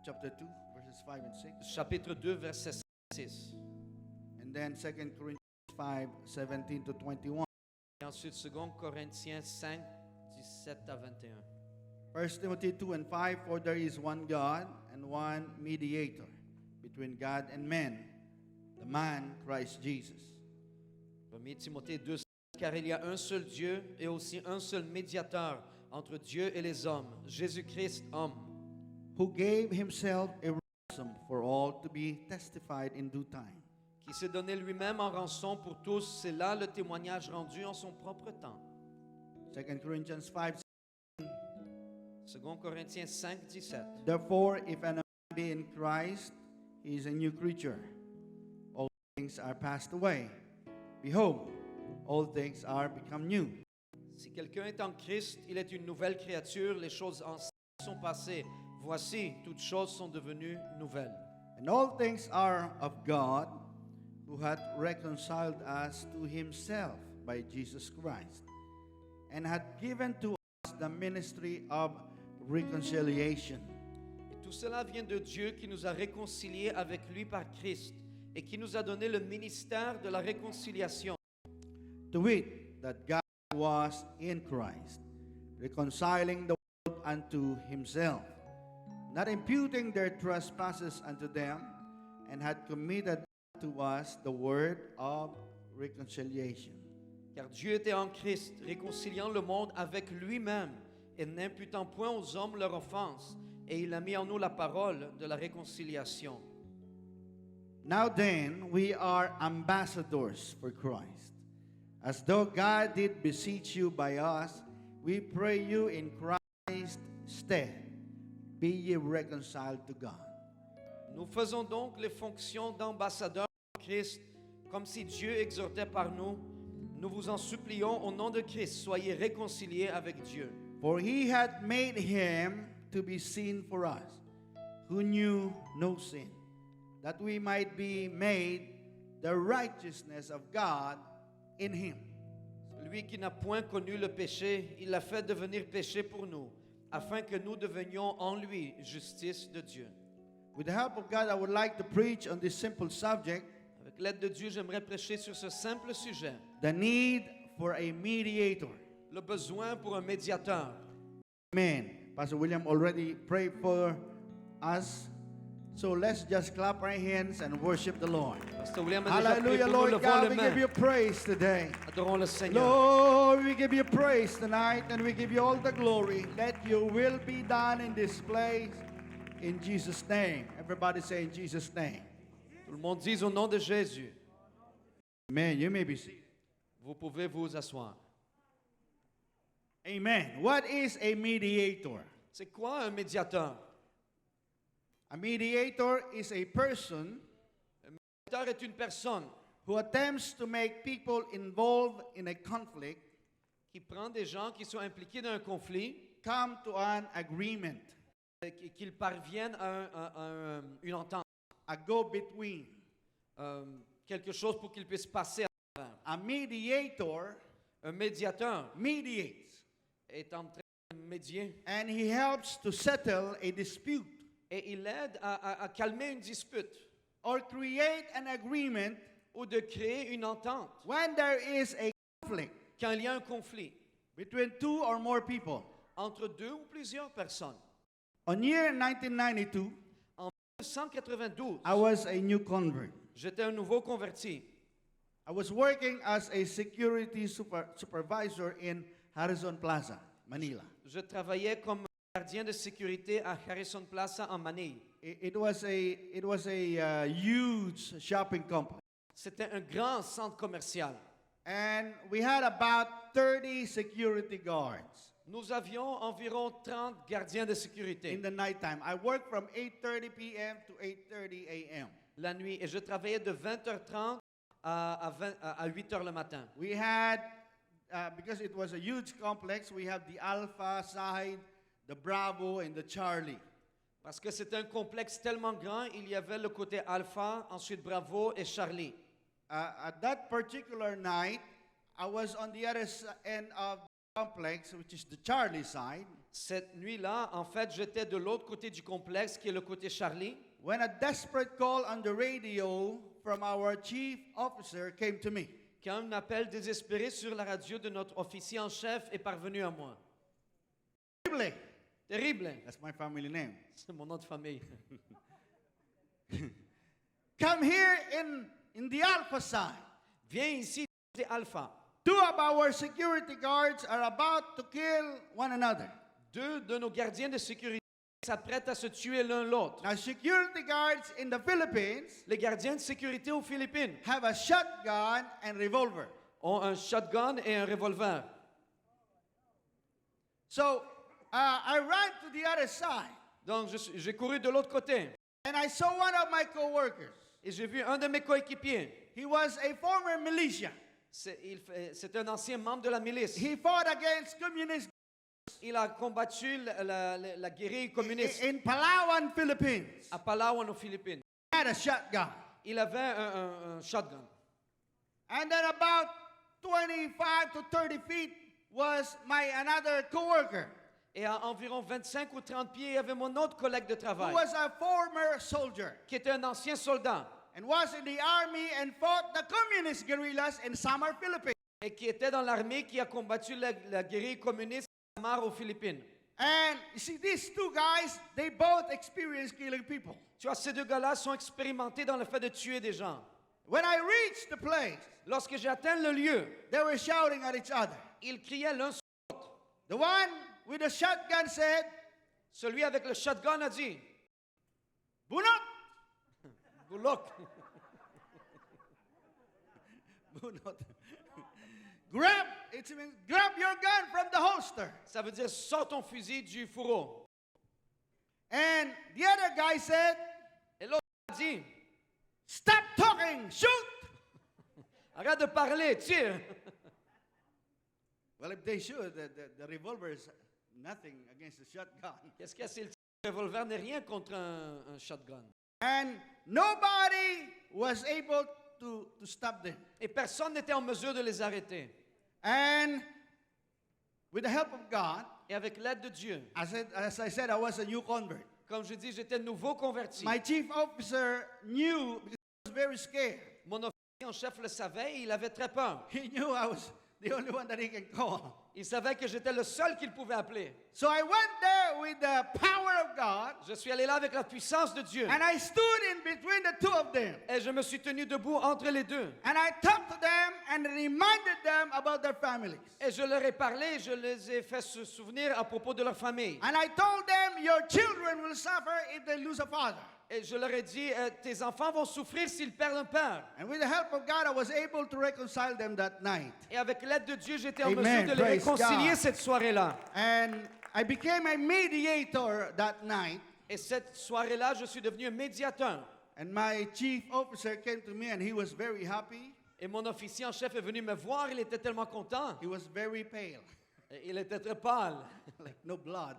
chapter 2, verses 5 and 6. chapitre 2, verset 5 et 6. And then 2 Corinthians 5, 17 to 21. Et ensuite, 2 Corinthiens 5, 17 à 21. 1 Timothy 2 and 5, for there is one God and one mediator between God and men, the man Christ Jesus. 1 Timothée 2, car il y a un seul Dieu et aussi un seul médiateur entre Dieu et les hommes, Jésus-Christ, homme, Who gave himself a ransom for all to be testified in due time. qui s'est donné lui-même en rançon pour tous. C'est là le témoignage rendu en son propre temps. 2 Corinthians 5, 2 Corinthiens 5, 17. therefore, if any man be in Christ, he is a new creature. All things are passed away. Behold, all things are become new. Si quelqu'un est en Christ, il est une nouvelle créature. Les choses anciennes sont passées. Voici, toutes choses sont devenues nouvelles. And all things are of God, who hath reconciled us to himself by Jesus Christ, and hath given to us the ministry of reconciliation. Et tout cela vient de Dieu qui nous a réconciliés avec lui par Christ et qui nous a donné le ministère de la réconciliation. To wit, that God was in Christ, reconciling the world unto himself, not imputing their trespasses unto them, and had committed to us the word of reconciliation. Car Dieu était en Christ, réconciliant le monde avec lui-même et n'imputant point aux hommes leur offense, et il a mis en nous la parole de la réconciliation. Now then, we are ambassadors for Christ. As though God did beseech you by us, we pray you in Christ's stead, be ye reconciled to God. Nous faisons donc les fonctions d'ambassadeurs de Christ, comme si Dieu exhortait par nous. Nous vous en supplions au nom de Christ, soyez réconciliés avec Dieu. For he hath made him to be sin for us, who knew no sin, that we might be made the righteousness of God in him. Lui qui n'a point connu le péché, il l'a fait devenir péché pour nous, afin que nous devenions en lui justice de Dieu. With the help of God, I would like to preach on this simple subject, Avec l'aide de Dieu, j'aimerais prêcher sur ce simple sujet, the need for a mediator. le besoin pour un médiateur. Amen. Pastor William already prayed for us. So let's just clap our hands and worship the Lord. Pasteur William a déjà prié Hallelujah, pour nous, Lord levons God, les we give mains. you praise today. Adorons le Seigneur. Lord, we give you praise tonight and we give you all the glory. Let your will be done in this place. In Jesus' name. Everybody say in Jesus' name. Tout le monde dit au nom de Jésus. Amen. You may be seated. Vous pouvez vous asseoir. Amen. What is a mediator? C'est quoi un médiateur? A mediator is a person Un médiateur est une personne who attempts to make people involved in a conflict qui prend des gens qui sont impliqués dans un conflit come to an agreement, et qu'ils parviennent à une entente, a go-between. quelque chose pour qu'ils puissent passer à travers. A mediator Un médiateur mediates, est en train de médier and he helps to settle a dispute et il aide à calmer une dispute or create an agreement ou de créer une entente when there is a conflict quand il y a un conflit between two or more people. entre deux ou plusieurs personnes. On year 1992, En 1992, I was a new convert. j'étais un nouveau converti. I was working as a security supervisor in Harrison Plaza, Manila. Je travaillais comme gardien de sécurité à Harrison Plaza en Manille. It was a huge shopping complex, C'était un grand centre commercial. and we had about 30 security guards Nous avions environ 30 gardiens de sécurité in the nighttime. I worked from 8:30 p.m. to 8:30 a.m. la nuit et je travaillais de 20h30 à 8h le matin. We had, because it was a huge complex, we have the Alpha side, the Bravo, and the Charlie. Parce que c'était un complexe tellement grand, il y avait le côté Alpha, ensuite Bravo et Charlie. At that particular night, I was on the other end of complex, which is the Charlie side, Cette nuit-là, en fait, j'étais de l'autre côté du complexe, qui est le côté Charlie, when a desperate call on the radio from our chief officer came to me. quand un appel désespéré sur la radio de notre officier en chef est parvenu à moi. Terrible. Terrible, That's my family name. c'est mon nom de famille. Come here in the Alpha side. Viens ici, du côté Alpha. 2 of our security guards are about to kill one another. 2 de nos gardiens de sécurité s'apprêtent à se tuer l'un l'autre. Now, security guards in the Philippines Les gardiens de sécurité aux Philippines have a shotgun and revolver. ont un shotgun et un revolver. So I ran to the other side, Donc, j'ai couru de l'autre côté and I saw one of my coworkers. et j'ai vu un de mes coéquipiers. He was a former militia. C'est un ancien membre de la milice. He fought against communists Il a combattu la guérille communiste in Palawan, Philippines. à Palawan, aux Philippines. He had a shotgun. Il avait un shotgun. And then about 25 to 30 feet was another coworker Et à environ 25 ou 30 pieds, il y avait mon autre collègue de who travail, was a former soldier qui était un ancien soldat and was in the army and fought the communist guerrillas in Samar, Philippines. et qui était dans l'armée, qui a combattu la guérille communiste à Samar, aux Philippines. And you see, these 2 guys, they both experienced killing people. Tu vois, ces 2 gars-là sont expérimentés dans le fait de tuer des gens. When I reached the place, Lorsque j'ai atteint le lieu, they were shouting at each other. ils criaient l'un sur l'autre. The one with the shotgun said, Celui avec le shotgun a dit, Bunot! Bullock. Bunot. It means grab your gun from the holster. Ça veut dire, sors ton fusil du fourreau. And the other guy said, Et l'autre a dit, stop talking, shoot! arrête de parler, tire. Well, if they shoot, the revolver is nothing against the shotgun. Qu'est-ce qu'il y a si le revolver n'est rien contre un shotgun? And nobody was able to stop them. Et personne n'était en mesure de les arrêter. And with the help of God, Et avec l'aide de Dieu, as I said, I was a new convert. comme je dis, j'étais nouveau converti. My chief officer knew because I was very scared. Mon officier en chef le savait et il avait très peur. He knew I was the only one that he can call. Il savait que j'étais le seul qu'il pouvait appeler. So I went there with the power of God, Je suis allé là avec la puissance de Dieu. and I stood in between the 2 of them. Et je me suis tenu debout entre les 2. And I talked to them and reminded them about their families. Et je leur ai parlé, je les ai fait se souvenir à propos de leur famille. And I told them, your children will suffer if they lose a father. Et je leur ai dit, tes enfants vont souffrir s'ils perdent un père. And with the help of God, I was able to reconcile them that night. Et avec l'aide de Dieu, j'étais en Amen. mesure de les Praise réconcilier God. cette soirée-là. And I became a mediator that night. Et cette soirée-là, je suis devenu un médiateur. And my chief officer came to me and he was very happy. Et mon officier en chef est venu me voir, il était tellement content. He was very pale, Et il était très pâle, like no blood,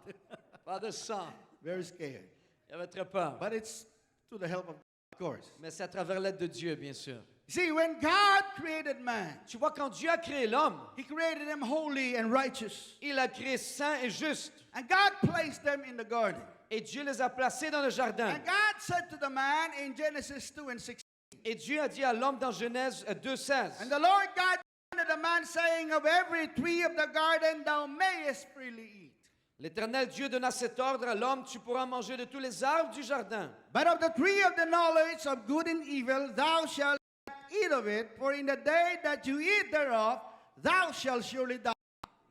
pas de sang. very scared. Il avait très peur. But it's to the help of God, of course. Mais c'est à travers l'aide de Dieu, bien sûr. See, when God created man, Tu vois, quand Dieu a créé l'homme, he created him holy and righteous. il a créé saint et juste. And God placed them in the garden. Et Dieu les a placés dans le jardin. And God said to the man in Genesis 2 and 6, Et Dieu a dit à l'homme dans Genèse 2,16, and the Lord God commanded the man, saying, of every tree of the garden thou mayest freely eat. l'Éternel Dieu donna cet ordre à l'homme, tu pourras manger de tous les arbres du jardin. But of the tree of the knowledge of good and evil thou shalt not eat of it, for in the day that you eat thereof thou shalt surely die.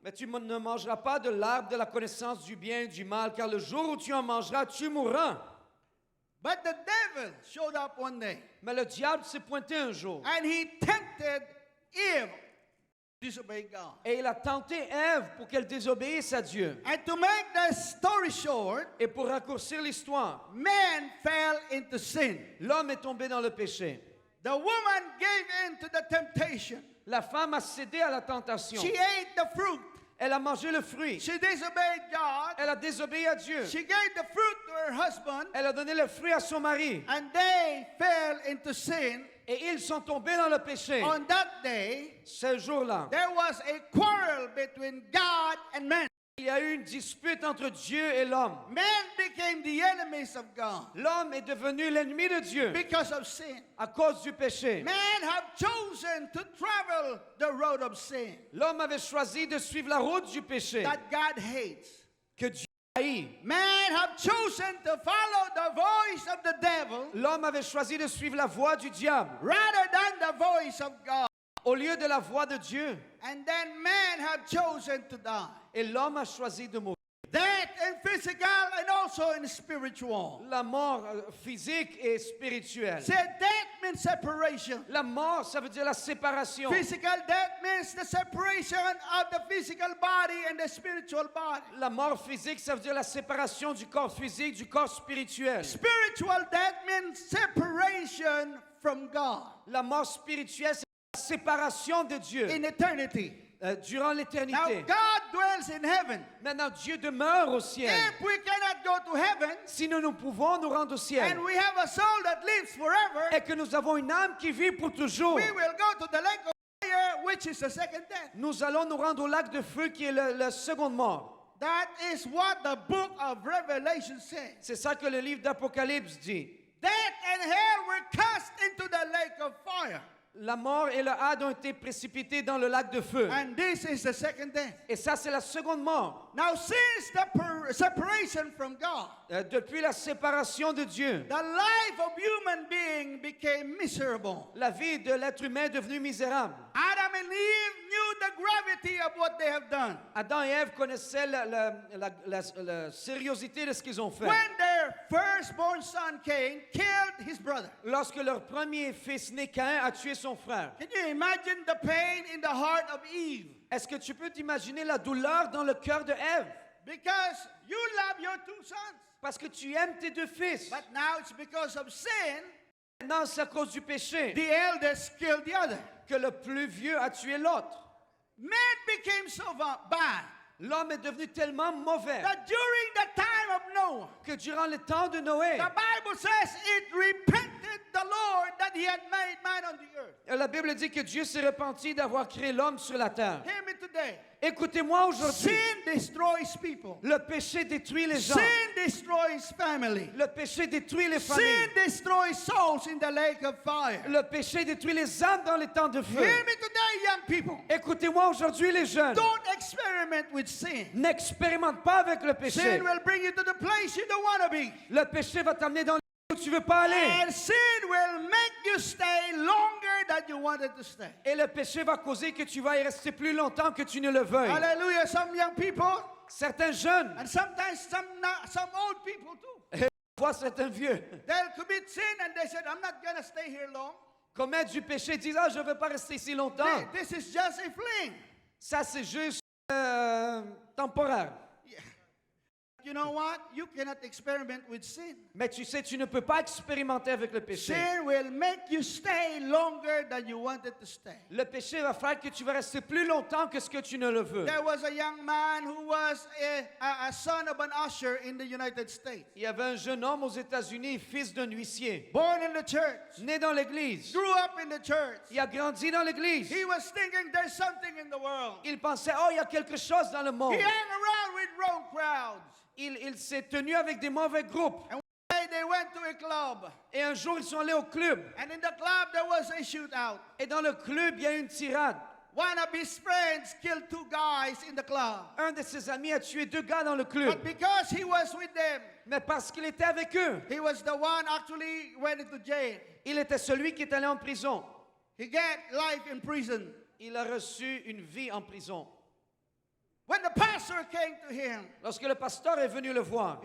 Mais tu ne mangeras pas de l'arbre de la connaissance du bien et du mal, car le jour où tu en mangeras, tu mourras. But the devil showed up one day, Mais le diable s'est pointé un jour, and he tempted Eve to disobey God. et il a tenté Ève pour qu'elle désobéisse à Dieu. And to make the story short, Et pour raccourcir l'histoire, man fell into sin. l'homme est tombé dans le péché. The woman gave in to the temptation. La femme a cédé à la tentation. She ate the fruit. Elle a mangé le fruit. She disobeyed God. Elle a désobéi à Dieu. She gave the fruit to her husband, Elle a donné le fruit à son mari. and they fell into sin. Et ils sont tombés dans le péché. On that day, Ce jour-là, there was a quarrel between God and man. il y a eu une dispute entre Dieu et l'homme. Men became the enemies of God L'homme est devenu l'ennemi de Dieu because of sin. à cause du péché. Men have chosen to travel the road of sin L'homme avait choisi de suivre la route du péché that God hates. que Dieu haït. Men have chosen to follow the voice of the devil L'homme avait choisi de suivre la voie du diable rather than the voice of God. au lieu de la voie de Dieu. And then men have chosen to die. Et l'homme a choisi de mourir. Death in physical and also in spiritual. La mort physique et spirituelle. Say death means separation. La mort, ça veut dire la séparation. Physical death means the separation of the physical body and the spiritual body. La mort physique, ça veut dire la séparation du corps physique du corps spirituel. Spiritual death means separation from God La mort spirituelle, c'est la séparation de Dieu in eternity. Durant Now l'éternité. God dwells in heaven. Maintenant, Dieu demeure au ciel. If we cannot go to heaven Si nous pouvons nous rendre au ciel and we have a soul that lives forever, et que nous avons une âme qui vit pour toujours, we will go to the lake of fire, which is the second death. nous allons nous rendre au lac de feu qui est la seconde mort. That is what the book of Revelation says. C'est ça que le livre d'Apocalypse dit. Death and hell were cast into the lake of fire. La mort et le hade ont été précipités dans le lac de feu. And this is the second death. Et ça, c'est la seconde mort. Now, since the separation from God, Depuis la séparation de Dieu, the life of human being became miserable. la vie de l'être humain est devenue misérable. Adam and Eve knew the gravity of what they have done. Adam et Ève connaissaient la sériosité de ce qu'ils ont fait. When their firstborn son Cain killed his brother. Lorsque leur premier fils né Caïn a tué son frère. Can you imagine the pain in the heart of Eve? Est-ce que tu peux t'imaginer la douleur dans le cœur de Ève? Because you love your two sons. Parce que tu aimes tes deux fils. But now it's because of sin, Maintenant, c'est à cause du péché the eldest killed the other. que le plus vieux a tué l'autre. Men became so bad L'homme est devenu tellement mauvais that during the time of Noah, que durant le temps de Noé, the Bible says it repented the Lord that he had made man on the earth. la Bible dit que Dieu s'est repenti d'avoir créé l'homme sur la terre. Hear me today. Écoutez-moi aujourd'hui. Sin destroys people. Le péché détruit les gens. Sin destroys family. Le péché détruit les Sin familles. destroys souls in the lake of fire. Le péché détruit les âmes dans les temps de feu. Hear me today, young people. Écoutez-moi aujourd'hui les jeunes. Don't experiment with sin. N'expérimente pas avec le péché. Sin will bring you to the place you don't want to be. Le péché va t'amener dans les lieux où tu ne veux pas aller. And sin will make you stay longer than you wanted to stay. Et le péché va causer que tu vas y rester plus longtemps que tu ne le veuilles. Hallelujah. Some young people, Certains jeunes, and sometimes some old people too, voient certains vieux, they'll commit sin and they said, I'm not going to stay here long. commettent du péché et disent « Ah, je ne veux pas rester ici longtemps. This is just a fling. » Ça, c'est juste temporaire. Yeah. You know what? You cannot experiment with sin. Mais tu sais, tu ne peux pas expérimenter avec le péché. Sin will make you stay longer than you wanted to stay. Le péché va faire que tu vas rester plus longtemps que ce que tu ne le veux. There was a young man who was a son of an usher in the United States. Il y avait un jeune homme aux États-Unis, fils d'un huissier, Born in the church. né dans l'église. Grew up in the church. Il a grandi dans l'église. He was thinking there's something in the world. Il pensait, oh, il y a quelque chose dans le monde. He hung around with wrong crowds. Il s'est tenu avec des mauvais groupes. And one day they went to a club. Et un jour, ils sont allés au club. And in the club there was a shootout. Et dans le club, il y a eu une tirade. One of his friends killed two guys in the club. Un de ses amis a tué deux gars dans le club. But because he was with them, Mais parce qu'il était avec eux, he was the one actually went into jail. il était celui qui est allé en prison. He got life in prison. Il a reçu une vie en prison. When the pastor came to him, Lorsque le pasteur est venu le voir,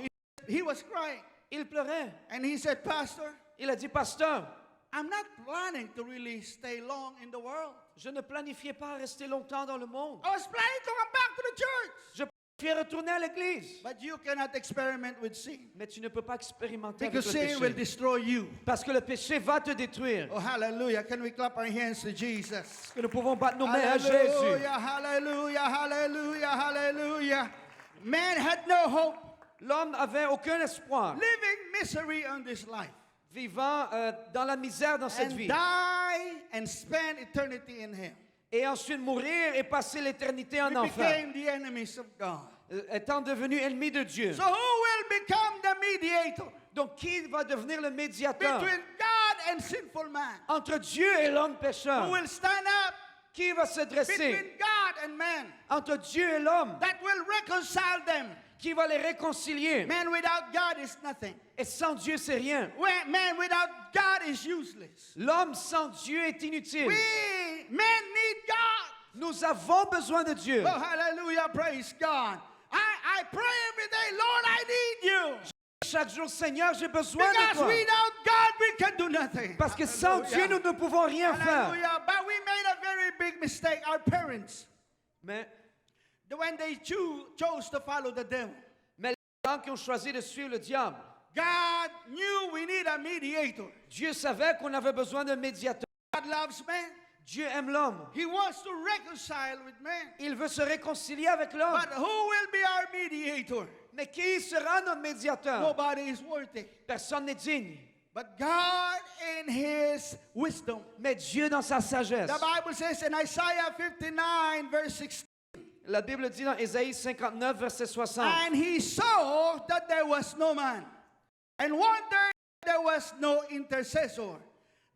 he was crying. il pleurait. And he said, Pastor, Il a dit, pasteur, I'm not planning to really stay long in the world. je ne planifiais pas rester longtemps dans le monde. I was planning to come back to the church. Je Tu es retourné à l'église. But you cannot experiment with sin. Mais tu ne peux pas expérimenter avec Because le sin will péché. destroy you. Parce que le péché va te détruire. Oh, hallelujah. Can we clap our hands to Jesus? Est-ce que nous pouvons battre nos mains à Jésus? Hallelujah, hallelujah, hallelujah, hallelujah. Man had no hope, L'homme n'avait aucun espoir, living misery on this life, vivant dans la misère dans cette and vie. die and spend eternity in hell. Et ensuite mourir et passer l'éternité en We enfer, became the enemies of God. étant devenu ennemi de Dieu. So who will become the mediator Donc qui va devenir le médiateur between God and sinful man? entre Dieu et l'homme pécheur? Who will stand up Qui va se dresser between God and man entre Dieu et l'homme? that will reconcile them? Qui va les réconcilier? Man without God is nothing. Et sans Dieu, c'est rien. Man without God is useless. L'homme sans Dieu est inutile. Men need God. Nous avons besoin de Dieu. Oh, hallelujah, praise God. I pray every day, Lord, I need you. Chaque jour, Seigneur, j'ai besoin de Because toi. without God, we can do nothing. Parce que sans Dieu, nous ne pouvons rien faire. Hallelujah. But we made a very big mistake. Our parents, Mais when they chose to follow the devil, les gens qui ont choisi de suivre le diable, God knew we need a mediator. Dieu savait qu'on avait besoin d'un médiateur. God loves man. Dieu aime l'homme. He wants to reconcile with man. Il veut se réconcilier avec l'homme. But who will be our mediator? Mais qui sera notre médiateur? Nobody is worthy. Personne n'est digne. But God in His wisdom. Mais Dieu dans sa sagesse. The Bible says in Isaiah 59 verse 16, La Bible dit dans Ésaïe 59, verset 60. and He saw that there was no man, and wondered that there was no intercessor.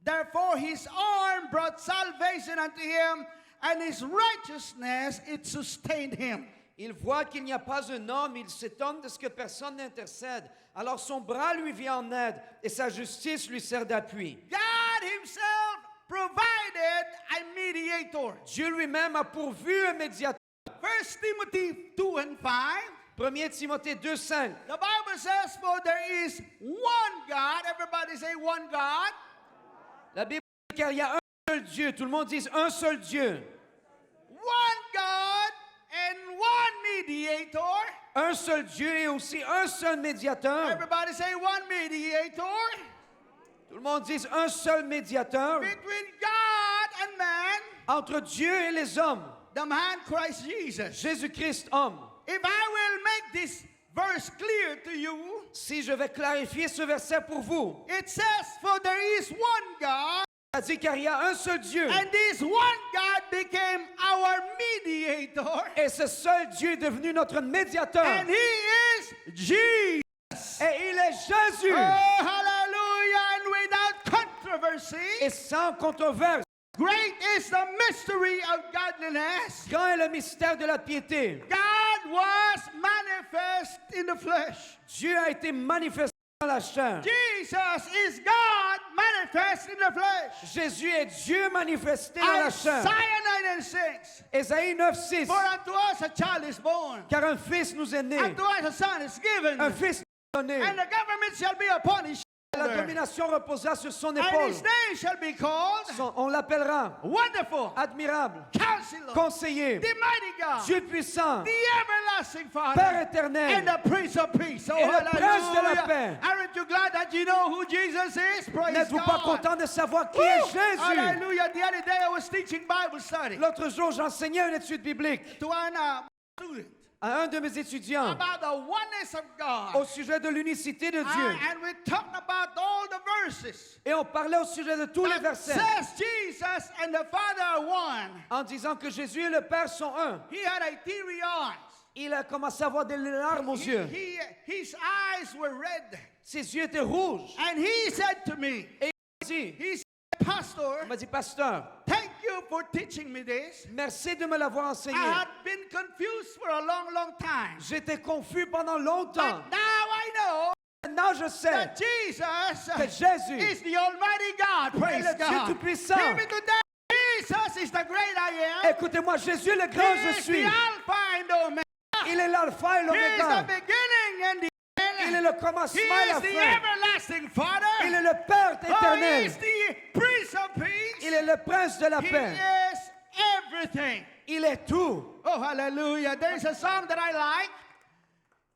Therefore His arm brought salvation unto him, and His righteousness it sustained him. Il voit qu'il n'y a pas un homme, il s'étonne de ce que personne n'intercède. Alors son bras lui vient en aide et sa justice lui sert d'appui. God Himself provided a mediator. Dieu lui-même a pourvu un médiateur. 1 Timothy 2 and 5. 1 Timothée 2,5. The Bible says, for there is one God. Everybody say one God. La Bible dit car il y a un seul Dieu. Tout le monde dit un seul Dieu. One God and one mediator. Un seul Dieu et aussi un seul médiateur. Everybody say one mediator. Tout le monde dit un seul médiateur Between God and man. entre Dieu et les hommes. The man Christ Jesus. Jésus-Christ, homme. If I will make this verse clear to you, Si je vais clarifier ce verset pour vous, it says, for there is one God, ça dit car il y a un seul Dieu. and this one God became our mediator, Et ce seul Dieu est devenu notre médiateur. and He is Jesus. Et il est Jésus. Oh, hallelujah, and without controversy. Et sans controverse. Great is the mystery of godliness. Grand est le mystère de la piété. God was manifest in the flesh. Dieu a été manifesté dans la chair. Jesus is God manifest in the flesh. Jésus est Dieu manifesté dans la chair. Isaiah 9 and 6. Ésaïe 9,6. For unto us a child is born, Car un fils nous est né. unto us a son is given, Un fils nous est donné. and the government shall be upon his La shoulder, domination reposera sur son and épaule. his name shall be called On l'appellera Wonderful, admirable, Counselor, conseiller, the mighty God, Dieu puissant, the everlasting Père Father, éternel. and the Prince of Peace. Oh, Et le prince de la hallelujah. paix. Aren't you glad that you know who Jesus is? Praise N'êtes-vous pas God. content de savoir qui Woo! est Jésus? Hallelujah. The other day I was teaching Bible study L'autre jour, j'enseignais une étude biblique to an student à un de mes étudiants about the oneness of au God. sujet de l'unicité de Dieu. And we talked about all the verses. Et on parlait au sujet de tous les That versets says Jesus and the Father are one. en disant que Jésus et le Père sont un. He had a teary eyes. Il a commencé à avoir des larmes aux yeux. His eyes were red. Ses yeux étaient rouges. And he said to me, Et il m'a dit, he said, Pastor, il m'a dit, pasteur, thank you for teaching me this. merci de me l'avoir I enseigné. had been confused for a long, long time. J'étais confus pendant longtemps. But now I know Maintenant, je sais that Jesus que Jésus is the Almighty God. Praise est le Dieu God. Tout-Puissant. Hear me today. Jesus is the great I am. Écoutez-moi, Jésus est le grand He je is suis. the Alpha and Omega. Il est l'alpha et He is the l'oméga. beginning and the Il est end. le commencement He et la is the fin. everlasting Father. Il est le Père Oh, he éternel. is the Prince of Peace. Il est le prince de la He paix. is everything. Il est tout. Oh, hallelujah. There's a song that I like.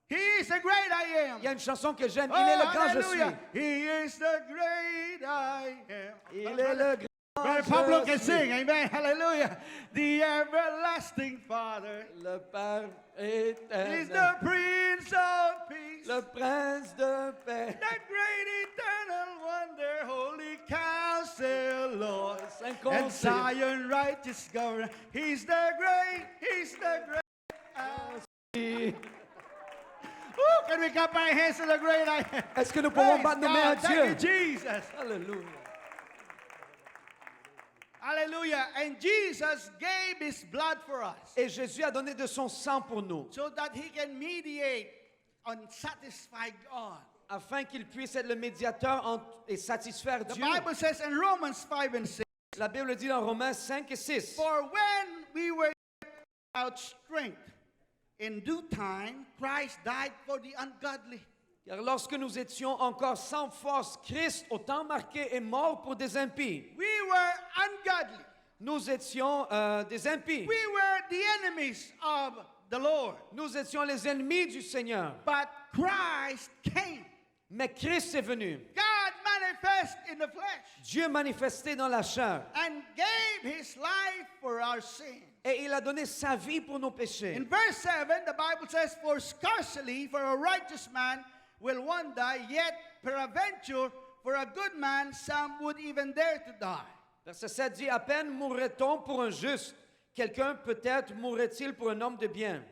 He is the great I am. Il y a une chanson que j'aime. Oh, Il est le grand je hallelujah. suis. He is the great I am. Il est le grand Brother Pablo je can suis. sing. Amen. Hallelujah. The everlasting Father. Le Père He's éternel. the Prince of Peace. Le prince de paix. The great eternal wonder, holy counsel, Lord. Saint And Conseil. Zion righteous governor. He's the great. Ooh, can we clap our hands to the great I am? Est-ce que nous pouvons Praise battre nos mains à God. Thank Dieu? you, Jesus. Alléluia. Hallelujah. And Jesus gave his blood for us Et Jésus a donné de son sang pour nous, so that he can mediate and satisfy God. afin qu'il puisse être le médiateur et satisfaire The Dieu. Bible says in Romans 5 and 6, La Bible dit dans Romains 5 et 6. for when we were without strength, in due time, Christ died for the ungodly. Car lorsque nous étions encore sans force, Christ, au temps marqué, est mort pour des impies. We were ungodly. Nous étions des impies. We were the enemies of the Lord. Nous étions les ennemis du Seigneur. But Christ came. Mais Christ est venu. God manifest in the flesh Dieu manifesté dans la chair. and gave his life for our sin. Et il a donné sa vie pour nos péchés. In verse 7, the Bible says, for scarcely for a righteous man will one die, yet peradventure for a good man some would even dare to die. Verset 7 dit, à peine mourrait-on pour un juste. Quelqu'un peut-être mourrait-il pour un homme de bien.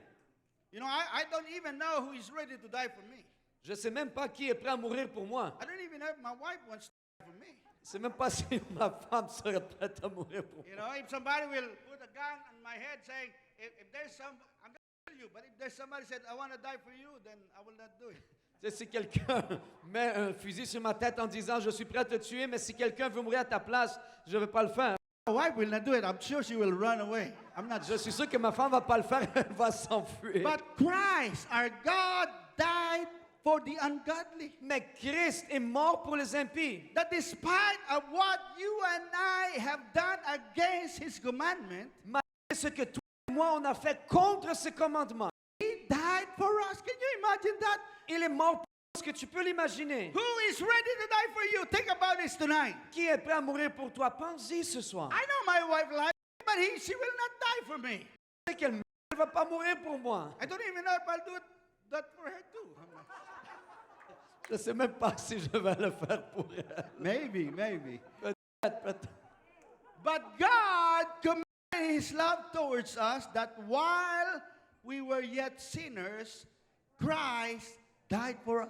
You know, I don't even know who is ready to die for me. Je ne sais même pas qui est prêt à mourir pour moi. I don't even know if my wife wants to die for me. Je ne sais même pas si ma femme serait prête à mourir pour You moi. know, if somebody will put a gun on my head saying, if there's some, I'm going to kill you, but if there's somebody said, I want to die for you, then I will not do it. Tu sais, si quelqu'un met un fusil sur ma tête en disant je suis prêt à te tuer, mais si quelqu'un veut mourir à ta place, je ne vais pas le faire. My wife will not do it. I'm sure she will run away. I'm not Je suis sûr que ma femme ne va pas le faire, elle va s'enfuir. But Christ, our God, died for the ungodly. Mais Christ est mort pour les impies. That despite of what you and I have done against his commandment, Malgré ce que toi et moi on a fait contre ses commandements, he died for us. Can you imagine that? il est mort pour nous. Est-ce que tu peux l'imaginer? Who is ready to die for you? Think about this tonight. Qui est prêt à mourir pour toi? Pense-y ce soir. I know my wife likes me, but she will not die for me. Tu sais qu'elle ne va pas mourir pour moi. I don't even know if I'll do that for her too. Je ne sais même pas si je vais le faire pour elle. Maybe. Peut-être. But God commended his love towards us that while we were yet sinners, Christ died for us.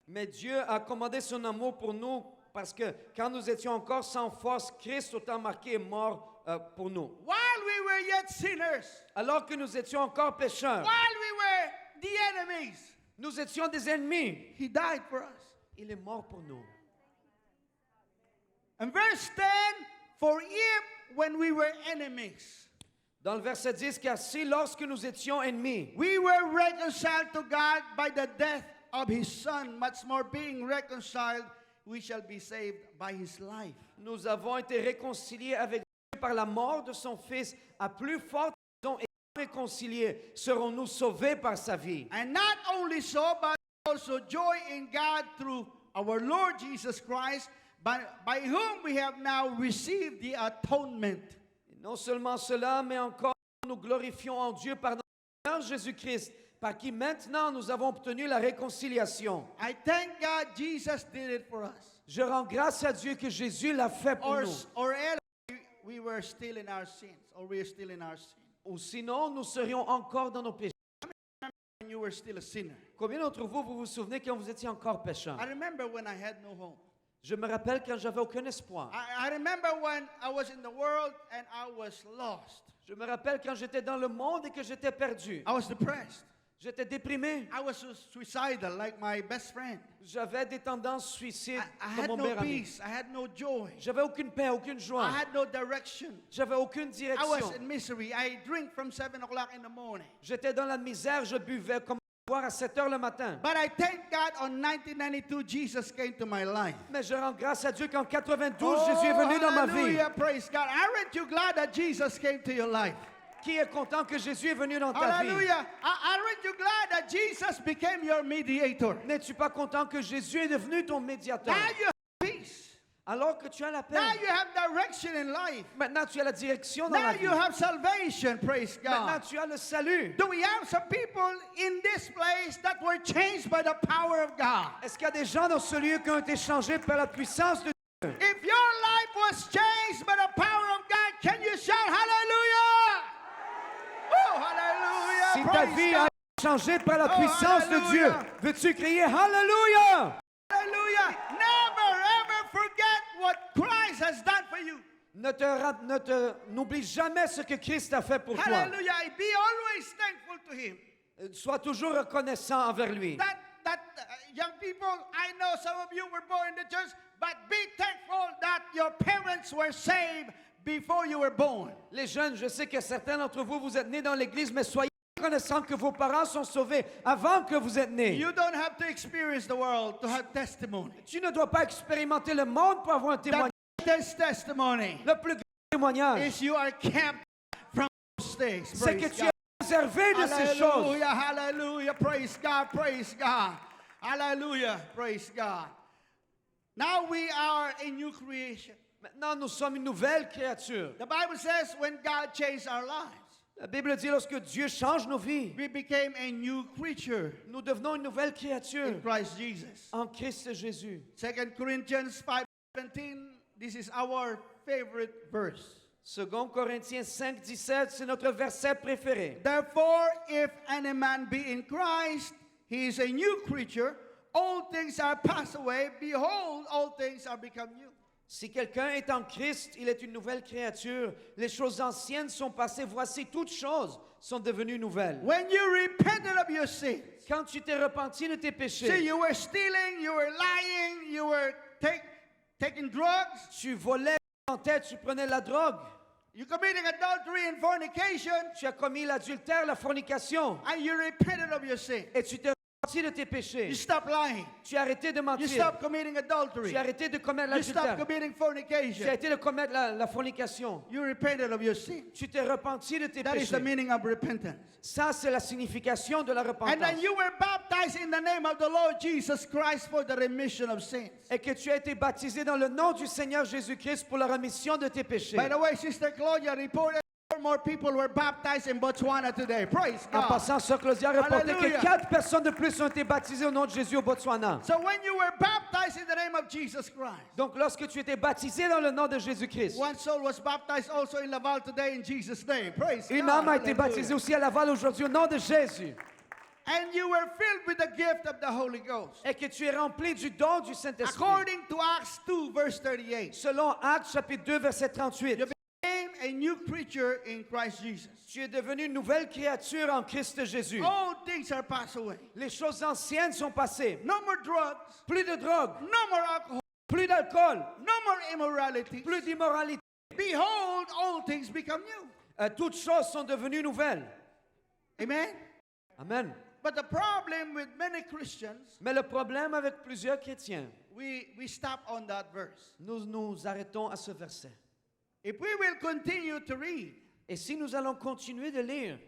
Mais Dieu a commandé son amour pour nous parce que quand nous étions encore sans force, Christ, au temps marqué, est mort pour nous. While we were yet sinners, Alors que nous étions encore pécheurs, while we were the enemies, nous étions des ennemis. he died for us. Il est mort pour nous. And verse 10, for if when we were enemies, Dans le verset 10, car si lorsque nous étions ennemis, we were reconciled to God by the death of his Son, much more being reconciled, we shall be saved by his life. nous avons été réconciliés avec Dieu par la mort de son Fils, à plus forte raison et réconciliés, serons-nous sauvés par sa vie. And not only so, but also joy in God through our Lord Jesus Christ, by whom we have now received the atonement. Et non seulement cela, mais encore nous glorifions en Dieu par notre Seigneur Jésus-Christ, par qui maintenant nous avons obtenu la réconciliation. I thank God Jesus did it for us. Je rends grâce à Dieu que Jésus l'a fait pour nous. Or else we were still in our sins, or we are still in our sin. Ou sinon, nous serions encore dans nos péchés. And you were still a sinner. Combien d'entre vous, vous vous souvenez quand vous étiez encore pécheur? I remember when I had no home. Je me rappelle quand j'avais aucun espoir. I remember when I was in the world and I was lost. Je me rappelle quand j'étais dans le monde et que j'étais perdu. I was depressed. J'étais déprimé. I was suicidal like my best friend. J'avais des tendances suicides I comme had mon no meilleur ami. peace. I had no joy. J'avais aucune paix, aucune joie. I had no direction. J'avais aucune I was direction. in misery. I drink from 7 o'clock in the morning. J'étais dans la misère, je buvais comme boire à 7 heures le matin. But I thank God on 1992 Jesus came to my life. Mais je rends grâce à Dieu qu'en 92, Jésus est venu dans ma vie. Hallelujah, praise God. Aren't you glad that Jesus came to your life? Qui est content que Jésus est venu dans ta vie? Hallelujah. Aren't you glad that Jesus became your mediator? N'es-tu pas content que Jésus est devenu ton médiateur? Now you have peace. Alors que tu as la paix. Now you have direction in life. Maintenant tu as la direction dans Now la vie. you have salvation, praise Maintenant God. tu as le salut. Do we have some people in this place that were changed by the power of God? Est-ce qu'il y a des gens dans ce lieu qui ont été changés par la puissance de Dieu? If your life was changed by the power of God, can you shout hallelujah? Oh, hallelujah. Si ta Praise vie God. a été changée par la Oh, puissance de Dieu, hallelujah. veux-tu crier Hallelujah? Hallelujah. Never ever forget what Christ has done for you. N'oublie jamais ce que Christ a fait pour toi. Hallelujah. Be always thankful to Him. Sois toujours reconnaissant envers lui. That young people, I know some of you were born in the church, but be thankful that your parents were saved before you were born. Les jeunes, je sais que certains d'entre vous, vous êtes nés dans l'église, mais soyez reconnaissants que vos parents sont sauvés avant que vous êtes nés. You don't have to experience the world to have testimony. Tu ne dois pas expérimenter le monde pour avoir un témoignage. The greatest testimony Le plus grand témoignage, is you are kept from those things. c'est que Praise tu God. es préservé de ces choses. Hallelujah, hallelujah, praise God, praise God. Hallelujah, praise God. Now we are a new creation. Maintenant, nous sommes une nouvelle créature. The Bible says when God changed our lives, La Bible dit lorsque Dieu change nos vies, we became a new creature nous devenons une nouvelle créature in Christ Jesus. en Christ Jésus. 2 Corinthians 5:17, this is our favorite verse. 2 Corinthiens 5:17, c'est notre verset préféré. Therefore, if any man be in Christ, he is a new creature. All things are passed away. Behold, all things are become new. Si quelqu'un est en Christ, il est une nouvelle créature. Les choses anciennes sont passées. Voici, toutes choses sont devenues nouvelles. When you repented of your sins, Quand tu t'es repenti de tes see, péchés, you were stealing, you were lying, you were taking drugs, tu volais, tu mentais, tu prenais la drogue, you committing adultery and fornication, tu as commis l'adultère, la fornication, and you repented of your sin. et tu t'es repenti de tes You péchés. stop lying. Tu as arrêté de You mentir. stop committing adultery. Tu as arrêté de commettre You stop l'adultère. committing Tu as fornication. arrêté de commettre la fornication. You repented of your sin. Tu t'es repenti de tes That is the péchés. meaning of repentance. Ça, c'est la signification de la And repentance. then you were baptized in the name of the Lord Jesus Christ for the remission of sins. Et que tu as été baptisé dans le nom du Seigneur Jésus-Christ pour la rémission de tes péchés. By the way, Sister Claudia reported more people were baptized in Botswana today. Praise En God. passant, Sœur Claudia a reporté Hallelujah. que 4 personnes de plus ont été baptisées au nom de Jésus au Botswana. So when you were baptized in the name of Jesus Christ, Donc, lorsque tu étais baptisé dans le nom de Jésus-Christ, one soul was baptized also in Laval today in Jesus' name. Praise une God. âme a été Hallelujah. baptisée aussi à Laval aujourd'hui au nom de Jésus. And you were filled with the gift of the Holy Ghost. Et que tu es rempli du don du Saint-Esprit. According to Acts 2, verse 38, Selon Actes chapitre 2, verset 38, you became a new creature in Christ Jesus. tu es devenu une nouvelle créature en Christ Jésus. All things are passed away. Les choses anciennes sont passées. No more drugs, Plus de drogue, no more alcohol, plus d'alcool, no more immorality. plus d'immoralité. Behold, all things become new. Toutes choses sont devenues nouvelles. Amen. Amen. But the problem with many Christians, Mais le problème avec plusieurs chrétiens, we stop on that verse. nous nous arrêtons à ce verset. If we will continue to read, Et si nous allons continuer de lire,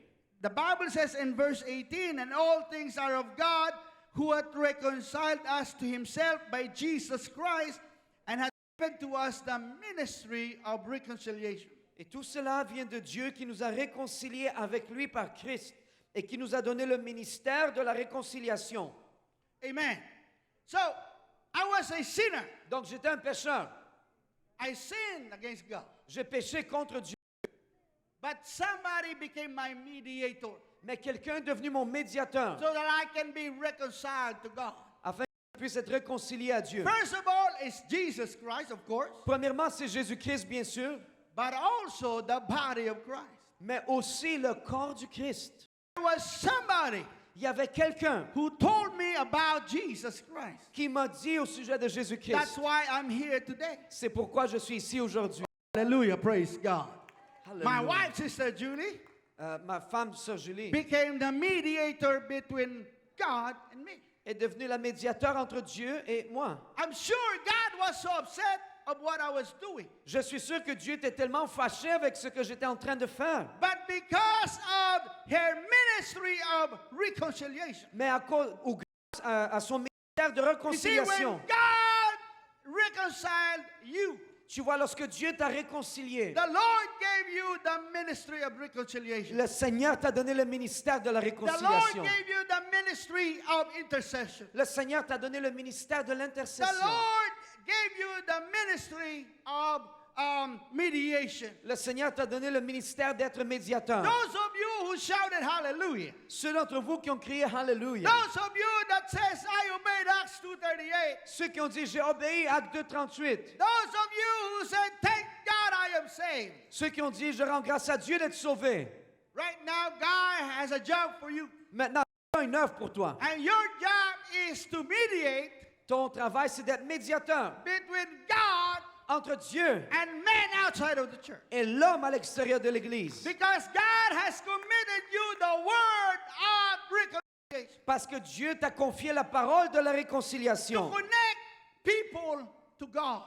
the Bible says in verse 18, and all things are of God, who hath reconciled us to himself by Jesus Christ, and hath given to us the ministry of reconciliation. et tout cela vient de Dieu qui nous a réconciliés avec lui par Christ et qui nous a donné le ministère de la réconciliation. Amen. So, I was a sinner. Donc j'étais un pécheur. I sinned against God. J'ai péché contre Dieu. But somebody became my mediator Mais quelqu'un est devenu mon médiateur so that I can be reconciled to God. afin que je puisse être réconcilié à Dieu. First of all, it's Jesus Christ, of course, Premièrement, c'est Jésus-Christ, bien sûr, but also the body of Christ. mais aussi le corps du Christ. There was somebody Il y avait quelqu'un who told me about Jesus Christ. qui m'a dit au sujet de That's Jésus-Christ. why I'm here today. C'est pourquoi je suis ici aujourd'hui. Hallelujah, praise God. My Hallelujah. wife, Sister Julie, Ma femme, Sœur Julie, became the mediator between God and me. est devenue la médiateur entre Dieu et moi. I'm sure God was so upset of what I was doing. Je suis sûr que Dieu était tellement fâché avec ce que j'étais en train de faire. But because of her ministry of reconciliation. Mais à cause ou grâce à son ministère de You see, when réconciliation. God reconciled you, Tu vois, lorsque Dieu t'a réconcilié, the Lord gave you the ministry of reconciliation. le Seigneur t'a donné le ministère de la The Lord réconciliation. gave you the ministry of intercession. Le Seigneur t'a donné le ministère de The l'intercession. Lord gave you the ministry of mediation. Le Seigneur t'a donné le ministère d'être médiateur. Those of you who shouted hallelujah. Ceux d'entre vous qui ont crié Alléluia. Those of you that says I obeyed Acts 2:38. Ceux qui ont dit j'ai obéi, Acte 2:38. Those of you who said thank God I am saved. Ceux qui ont dit je rends grâce à Dieu d'être sauvé. Right now God has a job for you. Maintenant, il y a une œuvre pour toi. And your job is to mediate Ton travail, c'est d'être médiateur between God entre Dieu and men outside of the church. et l'homme à l'extérieur de l'Église. Because God has committed you the word of reconciliation. Parce que Dieu t'a confié la parole de la To réconciliation. connect people to God.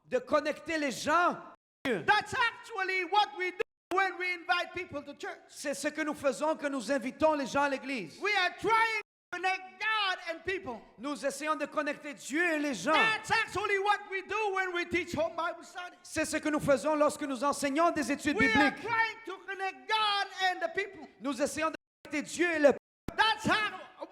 De connecter les gens à Dieu. That's actually what we do when we invite people to church. C'est ce que nous faisons, que nous invitons les gens à l'Église. We are trying to connect God and people. Nous essayons de connecter Dieu et les gens. That's actually what we do when we teach home Bible study. C'est ce que nous faisons lorsque nous enseignons des études We are bibliques. trying to connect God and the people. Nous essayons de connecter Dieu et le peuple. That's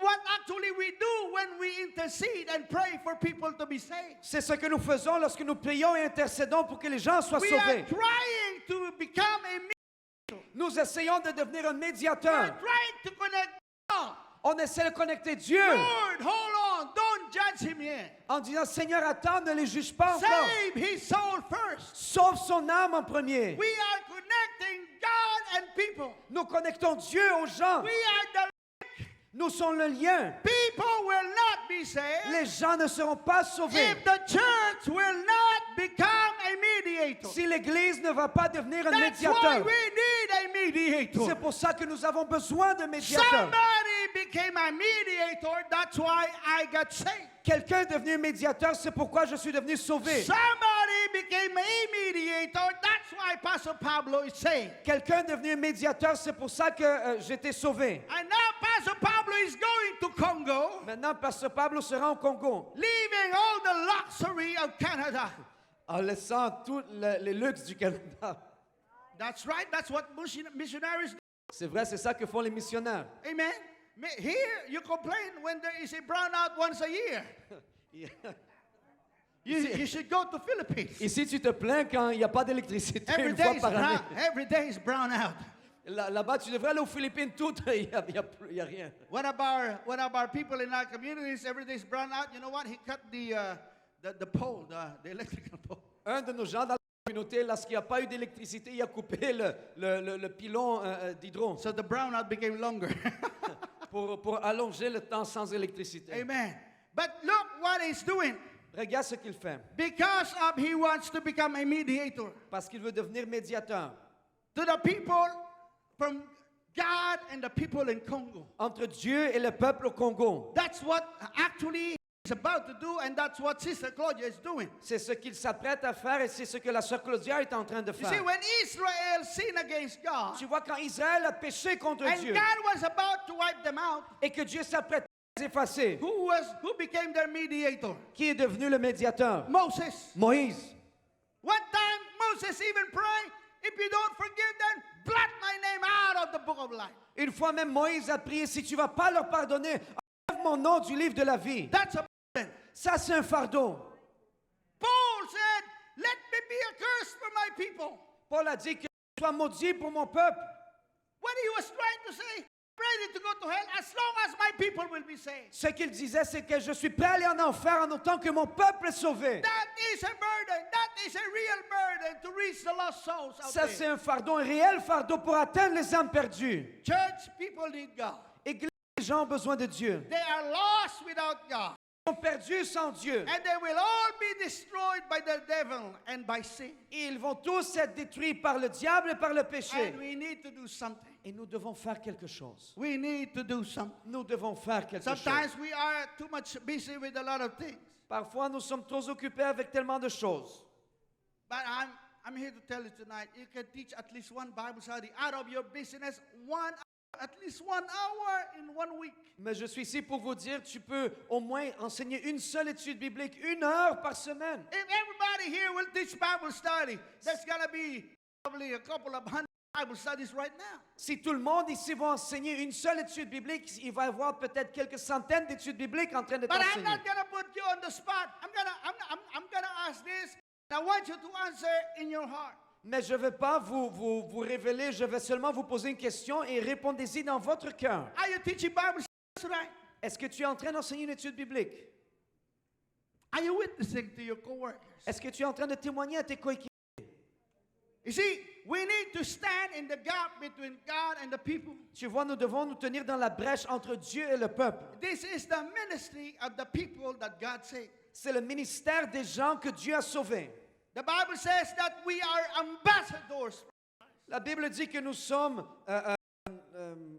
what actually we do when we intercede and pray for people to be saved. C'est ce que nous faisons lorsque nous prions et intercédons pour que les gens soient We are sauvés. trying to become a mediator. Nous essayons de devenir un We are médiateur. trying to connect God. On essaie de connecter Dieu Lord, hold on, don't judge him yet. en disant Seigneur, attends, ne les juge pas encore. Save his soul first. Sauve son âme en premier. We are connecting God and people. Nous connectons Dieu aux gens. We are Nous sommes le lien. the people will not be saved Les gens ne seront pas sauvés if the church will not become a mediator. si l'Église ne va pas devenir un That's why médiateur. we need a mediator. C'est pour ça que nous avons besoin de médiateurs. Somebody became a mediator. That's why I got saved. Quelqu'un est devenu médiateur, c'est pourquoi je suis devenu sauvé. Somebody became a mediator. That's why Pastor Pablo is saved. Quelqu'un est devenu médiateur, c'est pour ça que j'étais sauvé. And now Pastor Pablo is going to Congo, Maintenant, Pasteur Pablo sera au Congo, leaving all the luxury of Canada. en laissant tous les luxes du Canada. That's right. That's what missionaries do. C'est vrai, c'est ça que font les missionnaires. Amen. Here, you complain when there is a brownout once a year. You should go to Philippines. Ici, tu te plains quand il n'y a pas d'électricité Every une day fois is par année. every day is brownout. Là-bas, tu devrais aller aux Philippines toutes, il n'y a rien. One of our people in our communities, every day is brownout. You know what? He cut the pole, the electrical pole. Un de nos gens dans la communauté, lorsqu'il n'y a pas eu d'électricité, il a coupé le pilon d'hydro So the brownout became longer. pour allonger le temps sans électricité. Amen. But look what he's doing. Regarde ce qu'il fait, Because of he wants to become a mediator parce qu'il veut devenir médiateur to the people from God and the people in Congo. entre Dieu et le peuple au Congo. That's what actually he's about to do, and that's what Sister Claudia is doing. C'est ce qu'il s'apprête à faire et c'est ce que la sœur Claudia est en train de You see, faire. when Israel sinned against God, Tu vois, quand Israël a péché contre and Dieu God was about to wipe them out, et que Dieu s'apprête à les effacer, who became their mediator? qui est devenu le médiateur? Moses. Moïse. One time Moses even prayed, if you don't forgive them, blot my name out of the book of life. Une fois même, Moïse a prié, si tu ne vas pas leur pardonner, enlève mon nom du livre de la vie. That's a burden. Ça, c'est un fardeau. Paul said, let me be a curse for my people. Paul a dit que je sois maudit pour mon peuple. What he was trying to say, ready to go to hell as long as my people will be saved. Ce qu'il disait, c'est que je suis prêt à aller en enfer en autant que mon peuple est sauvé. That is a burden. That is a real burden to reach the lost souls out Ça, c'est there. un fardeau, un réel fardeau pour atteindre les âmes perdues. Church, people need God. Église, les gens ont besoin de Dieu. They are lost without God. Ils sont perdus sans Dieu. And they will all be destroyed by the devil and by sin. Et ils vont tous être détruits par le diable et par le péché. And we need to do something. Et nous devons faire quelque chose. We need to do something. Nous devons faire quelque chose. Sometimes we are too much busy with a lot of things. Parfois, nous sommes trop occupés avec tellement de choses. But I'm here to tell you tonight, you can teach at least one Bible study out of your business, at least 1 hour in 1 week. Mais je suis ici pour vous dire, tu peux au moins enseigner une seule étude biblique, 1 heure par semaine. If everybody here will teach Bible study, there's going to be probably a couple of 100 Bible studies right now. Si tout le monde ici va enseigner une seule étude biblique, il va y avoir peut-être quelques centaines d'études bibliques en train de But I'm t'enseigner. not going to put you on the spot. I'm gonna ask this. And I want you to answer in your heart. Mais je ne vais pas vous révéler, je vais seulement vous poser une question et répondez-y dans votre cœur. Are you teaching Bible studies tonight? Est-ce que tu es en train d'enseigner une étude biblique? Are you witnessing to your coworkers? Est-ce que tu es en train de témoigner à tes coéquipiers? You see, we need to stand in the gap between God and the people. Tu vois, nous devons nous tenir dans la brèche entre Dieu et le peuple. This is the ministry of the people that God saved. C'est le ministère des gens que Dieu a sauvés. The Bible says that we are ambassadors La Bible dit que nous sommes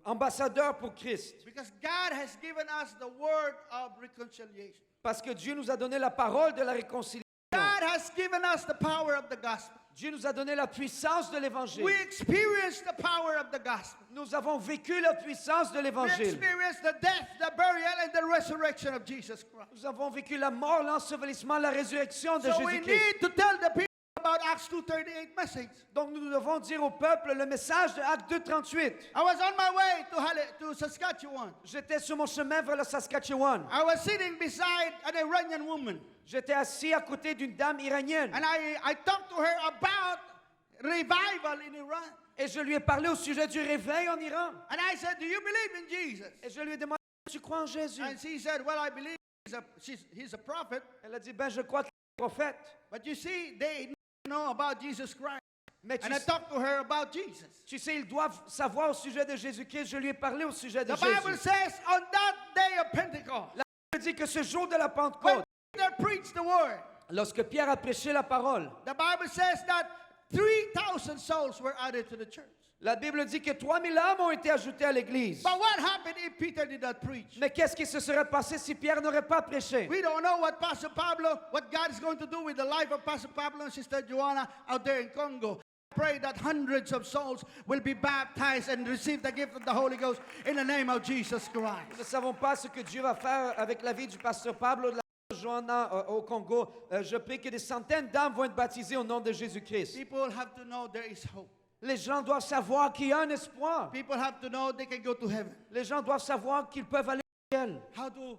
ambassadeurs pour Christ. because God has given us the word of reconciliation. Parce que Dieu nous a donné la parole de la réconciliation. God has given us the power of the gospel. Dieu nous a donné la puissance de l'évangile. We experience the power of the gospel. Nous avons vécu la puissance de We l'évangile. experience the death, the burial, and the resurrection of Jesus Christ. Nous avons vécu la mort, l'ensevelissement, la résurrection de So we Jésus-Christ. need to tell the people about Acts 2:38 message. Donc nous devons dire au peuple le message de Acte 2:38. I was on my way to Saskatchewan. J'étais sur mon chemin vers le Saskatchewan. I was sitting beside an Iranian woman, J'étais assis à côté d'une dame iranienne. and I talked to her about revival in Iran. Et je lui ai parlé au sujet du réveil en Iran. And I said, "Do you believe in Jesus?" Et je lui ai demandé, tu crois en Jésus? And she said, "Well, I believe he's a prophet, Elle a dit, ben je crois qu'il est prophète. but you see, they know about Jesus Christ." Mais And I talked to her about Jesus. tu sais, ils doivent savoir au sujet de Jésus-Christ. Je lui ai parlé au sujet de The Bible Jésus. says on that day of Pentecost, La Bible dit que ce jour de la when Pentecôte, Peter preached the word, lorsque Pierre a prêché la parole, the Bible says that 3,000 souls were added to the church. la Bible dit que 3000 âmes ont été ajoutées à l'église. But what happened if Peter did not preach? Mais qu'est-ce qui se serait passé si Pierre n'aurait pas prêché? We don't know what God is going to do with the life of Pastor Pablo and Sister Joanna out there in Congo. I pray that hundreds of souls will be baptized and receive the gift of the Holy Ghost in the name of Jesus Nous Christ. ne savons pas ce que Dieu va faire avec la vie du pasteur Pablo de la Joanna au Congo. Je prie que des centaines d'âmes vont être baptisées au nom de Jésus-Christ. People have to know there is hope. Les gens doivent savoir qu'il y a un espoir. People have to know they can go to heaven. Les gens doivent savoir qu'ils peuvent aller au ciel. How do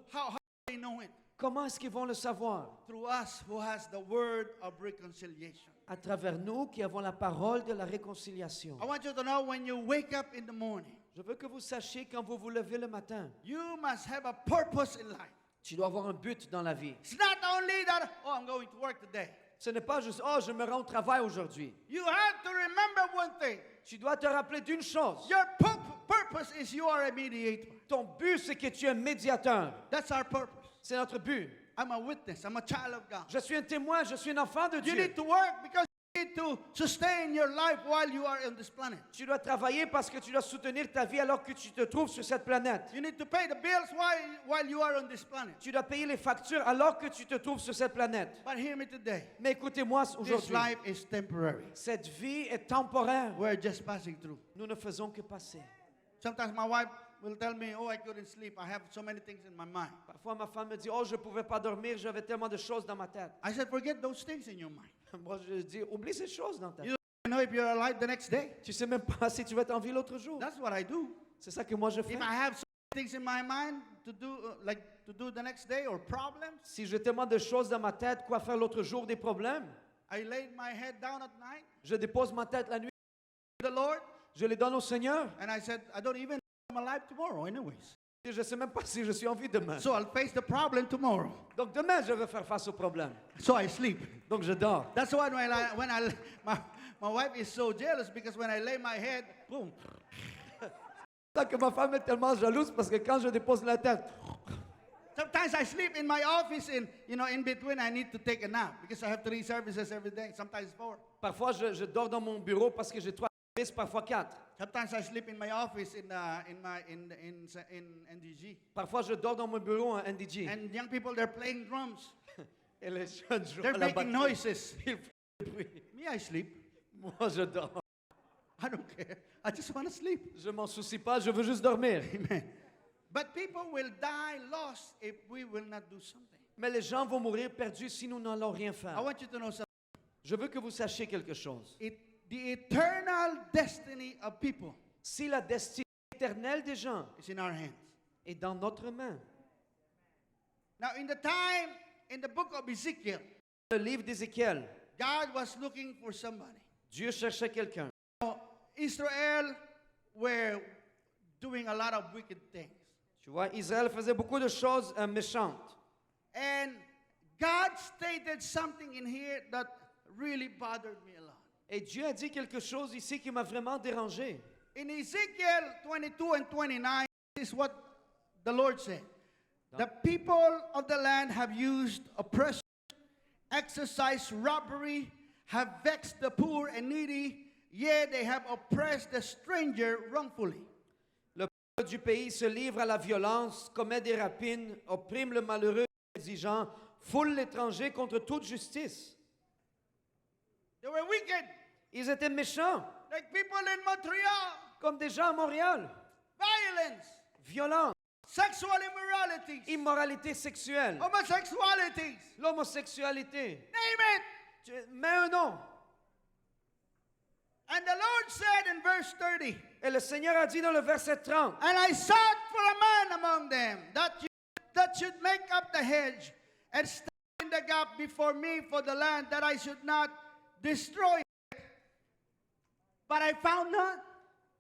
they know it? Comment est-ce qu'ils vont le savoir? Through us who has the word of reconciliation. À travers nous qui avons la parole de la réconciliation. I want you to know when you wake up in the morning, Je veux que vous sachiez quand vous vous levez le matin, you must have a purpose in life. tu dois avoir un but dans la vie. It's not only that, oh, I'm going to work today. Ce n'est pas juste, oh, je me rends au travail aujourd'hui. You have to remember one thing. Tu dois te rappeler d'une chose. Your purpose is you are a mediator. Ton but, c'est que tu es un médiateur. That's our purpose. C'est notre but. I'm a witness. I'm a child of God. Je suis un témoin, je suis un enfant de You Dieu. need to work because you need to sustain your life while you are on this planet. Tu dois travailler parce que tu dois soutenir ta vie alors que tu te trouves sur cette planète. You need to pay the bills while you are on this planet. Tu dois payer les factures alors que tu te trouves sur cette planète. But hear me today. Mais écoutez-moi This aujourd'hui. life is temporary. Cette vie est temporaire. We're just passing through. Nous ne faisons que passer. Sometimes my wife will tell me, oh, I couldn't sleep. I have so many things in my mind. Parfois, ma femme me dit, oh, je ne pouvais pas dormir, j'avais tellement de choses dans ma tête. I said, forget those things in your mind. Moi, je dis, oublie ces choses dans ta tête. You don't know if you're alive the next day. Tu sais même pas si tu vas être en vie l'autre jour. That's what I do. C'est ça que moi je fais. If I have so many things in my mind to do, to do the next day or problems, Si j'ai tellement de choses dans ma tête, quoi faire l'autre jour, des problèmes, I laid my head down at night je dépose ma tête la nuit, to the Lord, je les donne au Seigneur. and I said, I don't even know I'm alive tomorrow anyways. Et je ne sais même pas si je suis en vie demain. So I'll face the problem tomorrow. Donc demain, je vais faire face au problème. So I sleep. Donc je dors. That's why my wife is so jealous because when I lay my head, boom. C'est que ma femme est tellement jalouse parce que quand je dépose la tête, Sometimes I sleep in my office and, in between I need to take a nap because I have 3 services every day, sometimes 4. parfois je dors dans mon bureau parce que j'ai 3 services, parfois 4. Sometimes I sleep in my office in NDG. Parfois je dors dans mon bureau en NDG. And young people, they're playing drums. Et les jeunes jouent They're à la making batterie. noises. Ils font du bruit. Yeah, I sleep. Moi, je dors. I don't care. I just want to sleep. Je m'en soucie pas, je veux juste dormir. Amen. But people will die lost if we will not do something. Mais les gens vont mourir perdus si nous n'allons rien I faire. want you to know something. Je veux que vous sachiez quelque chose. The eternal destiny of people Si la destinée éternelle des gens is in our hands. est dans notre main, Now, in the time, in the book of Ezekiel, le livre d'Ézéchiel, God was looking for somebody. Dieu cherchait quelqu'un. Israel were doing a lot of wicked things. Tu vois, Israël faisait beaucoup de choses méchantes. And God stated something in here that really bothered me a lot. Et Dieu a dit quelque chose ici qui m'a vraiment dérangé. In Ezekiel 22 and 29, this is what the Lord said. The people of the land have used oppression, exercised robbery, have vexed the poor and needy, yet they have oppressed the stranger wrongfully. Le peuple du pays se livre à la violence, commet des rapines, opprime le malheureux et l'exigeant, foule l'étranger contre toute justice. They were wicked, Ils étaient méchants, like people in Montreal. comme des gens à Montréal. Violence, Violence, sexual immoralities, immoralité sexuelle, homosexualities, l'homosexualité. name it. Mets un nom. And the Lord said in verse 30, Et le Seigneur a dit dans le verset 30, and I sought for a man among them that should make up the hedge and stand in the gap before me for the land, that I should not destroy it. But I found none.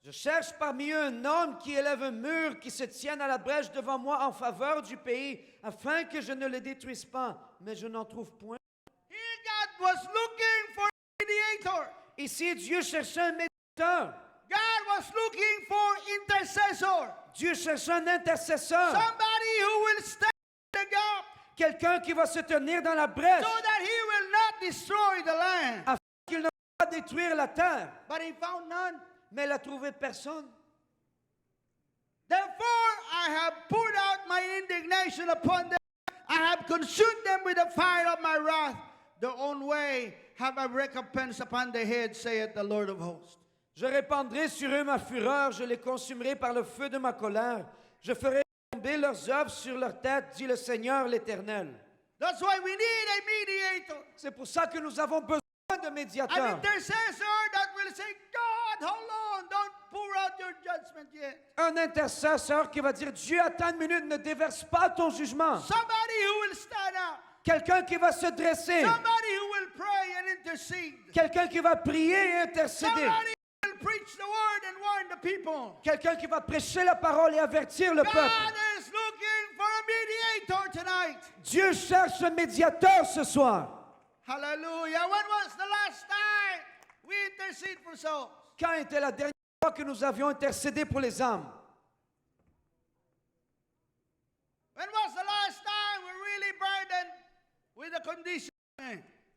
je cherche parmi eux un homme qui élève un mur, qui se tienne à la brèche devant moi en faveur du pays, afin que je ne le détruise pas. Mais je n'en trouve point. Here God was looking for a mediator. Ici, Dieu cherchait un médiateur. God was looking for intercessor. Dieu cherchait un intercesseur. Somebody who will stand in the gap Quelqu'un qui va se tenir dans la brèche, so that he will not destroy the land. afin qu'il ne va pas détruire la terre. But he found none. Mais il n'a trouvé personne. Therefore, I have poured out my indignation upon them. I have consumed them with the fire of my wrath. Their own way have I recompense upon their head, saith the Lord of hosts. Je répandrai sur eux ma fureur, je les consumerai par le feu de ma colère. Je ferai tomber leurs œuvres sur leur tête, dit le Seigneur l'Éternel. That's why we need a mediator, C'est pour ça que nous avons besoin de an médiateurs. intercessor that will say, God, hold on, don't pour out your judgment yet. Un intercesseur qui va dire, Dieu, attends une minute, ne déverse pas ton jugement. Somebody who will stand up. Quelqu'un qui va se dresser. Somebody who will pray and intercede. Quelqu'un qui va prier et intercéder. Somebody who will preach the word and warn the people. Quelqu'un qui va prêcher la parole et avertir le peuple. God is looking for a mediator tonight. Dieu cherche un médiateur ce soir. Hallelujah. When was the last time we intercede for souls? Quand était la dernière fois que nous avions intercédé pour les âmes? When was the last time we really burdened with the condition?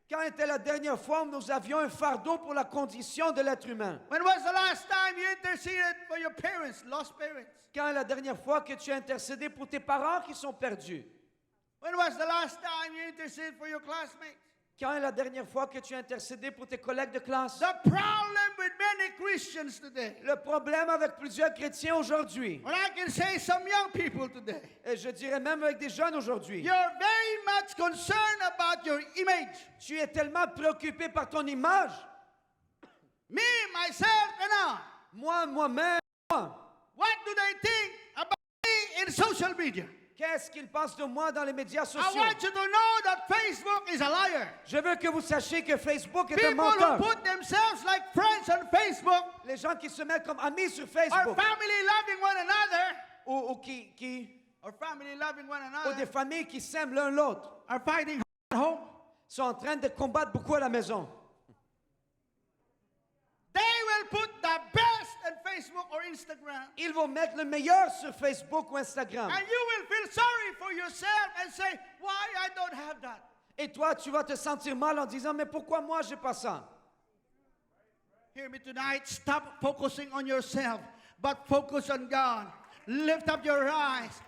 Quand était la dernière fois où nous avions un fardeau pour la condition de l'être humain? When was the last time you interceded for your parents, lost parents? Quand est la dernière fois que tu as intercédé pour tes parents qui sont perdus? When was the last time you interceded for your classmates? Quand est la dernière fois que tu as intercédé pour tes collègues de classe? The problem with many Christians today, Le problème avec plusieurs chrétiens aujourd'hui, or I can say some young people today, et je dirais même avec des jeunes aujourd'hui, you're very much concerned about your image. tu es tellement préoccupé par ton image. Me, myself, and I. Moi-même, moi. What do they think about me in social media? Qu'est-ce qu'ils pensent de moi dans les médias I sociaux? want you to know that Facebook is a liar. Je veux que vous sachiez que Facebook est un People who menteur. put themselves like friends on Facebook, Les gens qui se mettent comme amis sur or Facebook, family loving one another, ou qui or family loving one ou des another, familles qui s'aiment l'un l'autre, are fighting at home. sont en train de combattre beaucoup à la maison. They will put the best on Facebook or Instagram. Ils vont mettre le meilleur sur Facebook ou Instagram. And you will feel sorry for yourself and say, why I don't have that? Et toi, tu vas te sentir mal en disant, mais pourquoi moi, j'ai pas ça? Hear me tonight. Stop focusing on yourself, but focus on God. Lift up your eyes.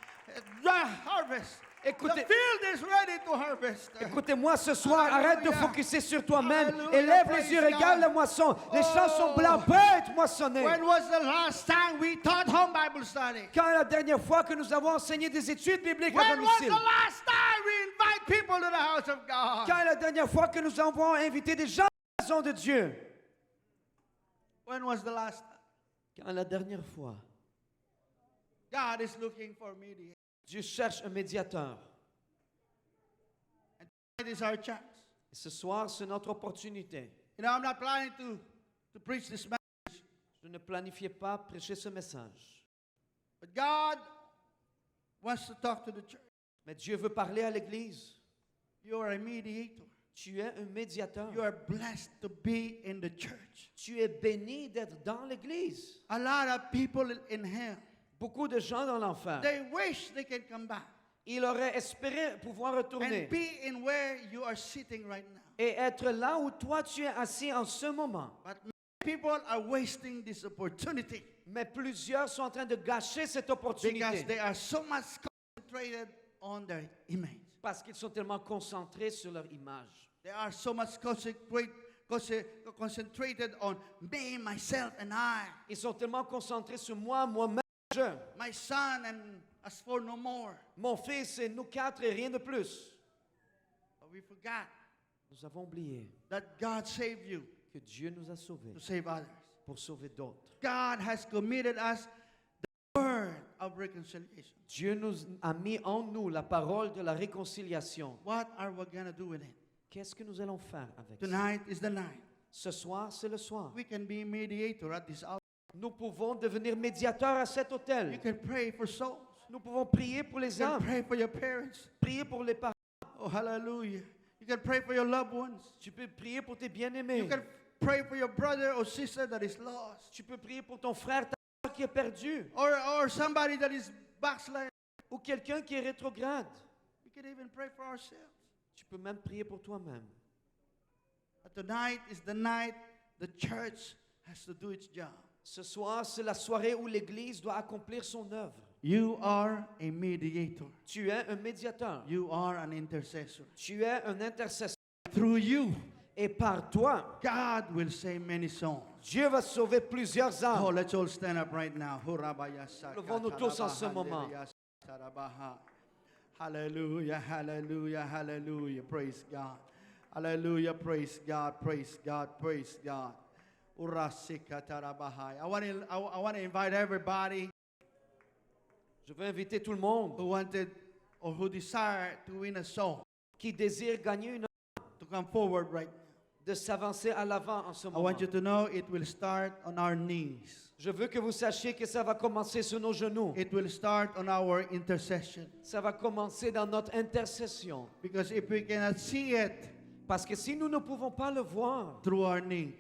The harvest The Écoutez, field is ready to harvest. écoutez-moi ce soir, arrête de Hallelujah. focuser sur toi-même. Hallelujah. Élève Praise les yeux, regarde God. la moisson. Les champs sont Oh. blancs, peut être moissonnés. When was the last time we taught home Bible study? Quand est la dernière fois que nous avons enseigné des études bibliques à When was the domicile? last time we invite people to the house of God? Quand est la dernière fois que nous avons invité des gens à la maison de Dieu? When was the last time? Quand est la dernière fois? God is looking for mediators. Dieu cherche un médiateur. It is our chance. Et ce soir, c'est notre opportunité. You know, I'm not planning to preach this message, Je ne planifiais pas prêcher ce message. but God wants to talk to the church. Mais Dieu veut parler à l'Église. You are a mediator. Tu es un médiateur. You are blessed to be in the church. Tu es béni d'être dans l'Église. A lot of people in hell, Beaucoup de gens dans l'enfer. they wish they can come back Il aurait espéré pouvoir retourner and be in where you are sitting right now. et être là où toi tu es assis en ce moment. But many people are wasting this opportunity Mais plusieurs sont en train de gâcher cette because opportunité they are so much concentrated on their image. parce qu'ils sont tellement concentrés sur leur image. They are so much concentrated on me, myself, and I, Ils sont tellement concentrés sur moi, moi-même, je, my son, and as for no more. mon fils et nous quatre et rien de plus. But we forgot Nous avons oublié that God saved you que Dieu nous a sauvés to save others. pour sauver d'autres. God has committed us the word of reconciliation. Dieu nous a mis en nous la parole de la réconciliation. What are we going to do with it? Qu'est-ce que nous allons faire avec ça? Tonight is the night. Ce soir, c'est le soir. We can be mediator at this hour. Nous pouvons devenir médiateurs à cet You hôtel. can pray for souls. Nous pouvons prier pour les You can âmes, pray for your parents. prier pour les parents. Oh, hallelujah. You can pray for your loved ones. Tu peux prier pour tes You bien-aimés. can pray for your brother or sister that is lost. Tu peux prier pour ton frère, ta soeur qui est perdu. Or somebody that is backsliding. Ou quelqu'un qui est rétrograde. We can even pray for ourselves. Tu peux même prier pour toi-même. But tonight is the night the church has to do its job. Ce soir, c'est la soirée où l'Église doit accomplir son œuvre. You are a mediator. Tu es un médiateur. You are an intercessor. Tu es un intercesseur. Through you, Et par toi, God will save many souls. Dieu va sauver plusieurs Oh, âmes. let's all stand up right now. Levons-nous tous en ce moment. Hallelujah, hallelujah, hallelujah. Praise God. Hallelujah, praise God, praise God, praise God. I want to invite everybody Je veux inviter tout le monde who wanted or who desire to win a soul qui désire gagner une to come forward right now. de s'avancer à l'avant en ce I moment. want you to know it will start on our knees. Je veux que vous sachiez que ça va commencer sur nos genoux. It will start on our intercession. Ça va commencer dans notre intercession. Because if we cannot see it Parce que si nous ne pouvons pas le voir through our knees,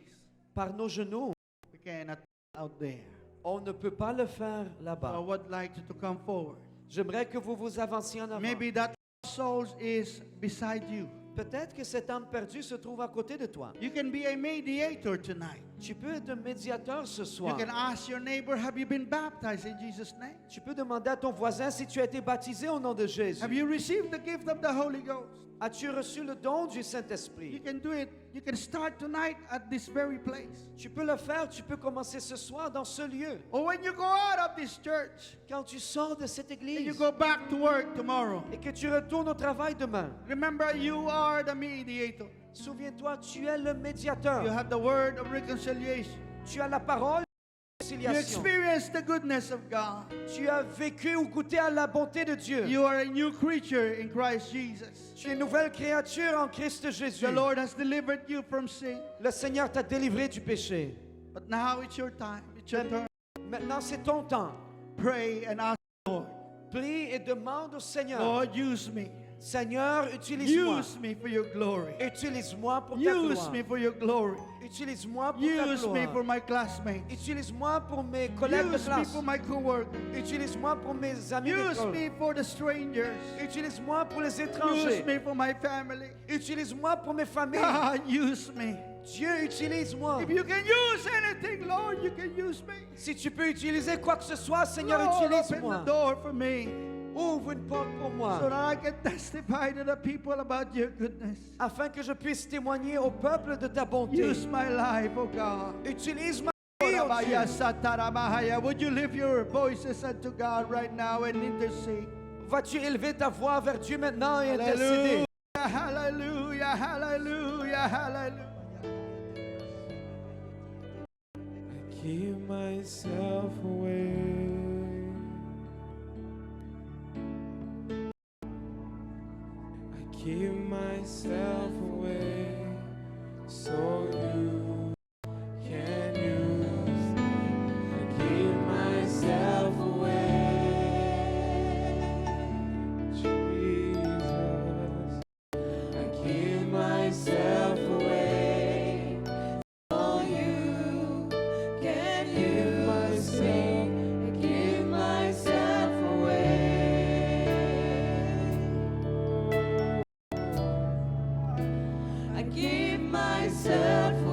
par nos genoux, we cannot out there. on ne peut pas le faire So I là-bas. would like you to come forward. J'aimerais que vous vous avanciez en avant. Maybe that soul is beside you. Peut-être que cette âme perdue se trouve à côté de toi. You can be a mediator tonight. Tu peux être un médiateur ce You soir. can ask your neighbor, have you been baptized in Jesus' name? Tu peux demander à ton voisin si tu as été baptisé au nom de Jésus. Have you received the gift of the Holy Ghost? As-tu reçu le don du You Saint-Esprit? can do it. You can start tonight at this very place. Tu peux le faire, tu peux commencer ce soir dans ce lieu. Or when you go out of this church Quand tu sors de cette and you église go back to work tomorrow, et que tu retournes au travail demain, remember you are the mediator. souviens-toi, tu es le You médiateur. have the word of reconciliation. Tu as la parole de You réconciliation. experience the goodness of God. Tu as vécu ou goûté à la bonté de Dieu. You are a new creature in Christ Jesus. Tu es une nouvelle créature en Christ Jésus. The Lord has delivered you from sin. Le Seigneur t'a délivré du péché. But now it's your time. It's your turn. Maintenant, c'est ton temps. Pray and ask the Lord. Prie et demande au Seigneur. Lord, use me. Seigneur, utilise-moi. Use me for your glory. Utilise-moi pour ta Use gloire. me for your glory. Utilise-moi pour ta Use me gloire. for my classmates. Utilise-moi pour mes collègues de Use me classe. for my co-workers. Utilise-moi pour mes amis Use d'école. me for the strangers. Utilise-moi pour les Use étrangers. me for my family. Utilise-moi pour mes familles. God, use me. Dieu, utilise-moi. If you can use anything, Lord, you can use me. Si tu peux utiliser quoi que ce soit, Seigneur, Lord, open the utilise-moi. door for me. Ouvre une porte pour so moi, that I can testify to the people about your goodness. afin que je puisse témoigner au peuple de ta bonté. Use my life, oh God. Utilise ma vie, oh Dieu. Would you lift your voices unto God right now and intercede? Vas-tu élever ta voix vers Dieu maintenant et intercéder? Hallelujah, hallelujah, hallelujah. I give myself away. I give myself away so you can use. I give myself away, Jesus. I give myself away so you can use. I give myself away. I give myself away.